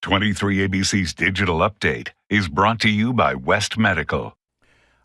23 ABC's Digital Update is brought to you by West Medical.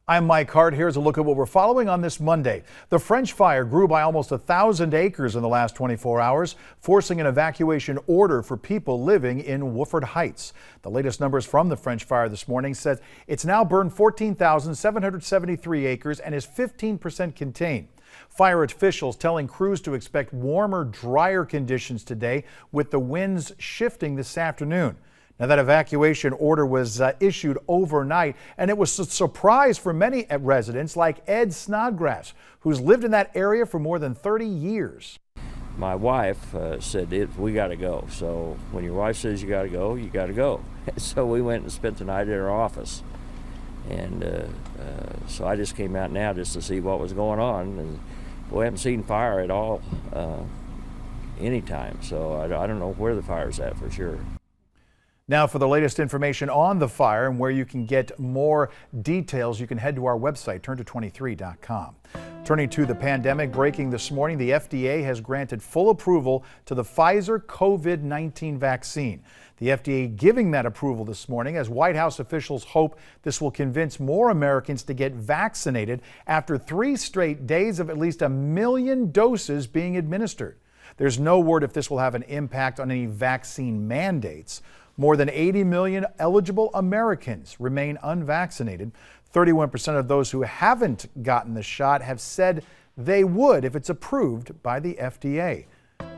I'm Mike Hart. Here's a look at what we're following on this Monday. The French fire grew by almost 1,000 acres in the last 24 hours, forcing an evacuation order for people living in Woodford Heights. The latest numbers from the French fire this morning says it's now burned 14,773 acres and is 15% contained. Fire officials telling crews to expect warmer, drier conditions today, with the winds shifting this afternoon. Now, that evacuation order was issued overnight, and it was a surprise for many residents like Ed Snodgrass, who's lived in that area for more than 30 years. My wife said, we got to go. So when your wife says you got to go, you got to go. So we went and spent the night at her office. And so I just came out now just to see what was going on. And we haven't seen fire at all anytime. So I don't know where the fire's at for sure. Now, for the latest information on the fire and where you can get more details, you can head to our website, turn23.com. Turning to the pandemic, breaking this morning, the FDA has granted full approval to the Pfizer Covid19 vaccine. The FDA giving that approval this morning as White House officials hope this will convince more Americans to get vaccinated after 3 straight days of at least 1 million doses being administered. There's no word if this will have an impact on any vaccine mandates. More than 80 million eligible Americans remain unvaccinated. 31% of those who haven't gotten the shot have said they would if it's approved by the FDA.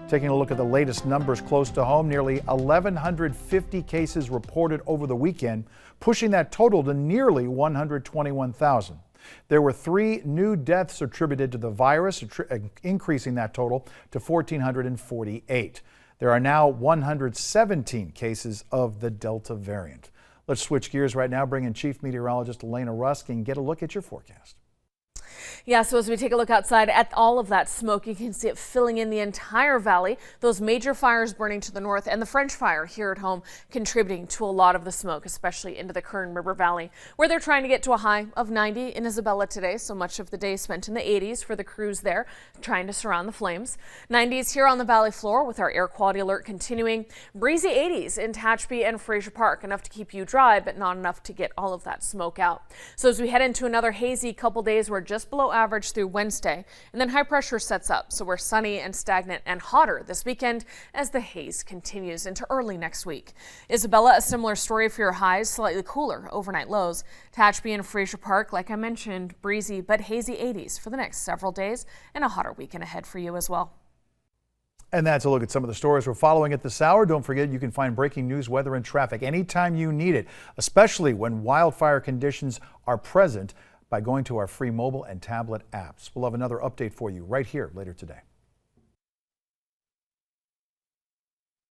Taking a look at the latest numbers close to home, nearly 1,150 cases reported over the weekend, pushing that total to nearly 121,000. There were 3 new deaths attributed to the virus, increasing that total to 1,448. There are now 117 cases of the Delta variant. Let's switch gears right now, bring in Chief Meteorologist Elena Rusk and get a look at your forecast. Yeah, so as we take a look outside at all of that smoke, you can see it filling in the entire valley. Those major fires burning to the north and the French fire here at home contributing to a lot of the smoke, especially into the Kern River Valley, where they're trying to get to a high of 90 in Isabella today. So much of the day spent in the 80s for the crews there trying to surround the flames. 90s here on the valley floor with our air quality alert continuing. Breezy 80s in Tehachapi and Fraser Park, enough to keep you dry, but not enough to get all of that smoke out. So as we head into another hazy couple days, we're just below average through Wednesday, and then high pressure sets up, so we're sunny and stagnant and hotter this weekend as the haze continues into early next week. Isabella, a similar story for your highs, slightly cooler overnight lows. Tehachapi and Fraser Park, like I mentioned, breezy but hazy 80s for the next several days, and a hotter weekend ahead for you as well. And that's a look at some of the stories we're following at this hour. Don't forget, you can find breaking news, weather, and traffic anytime you need it, especially when wildfire conditions are present, by going to our free mobile and tablet apps. We'll have another update for you right here later today.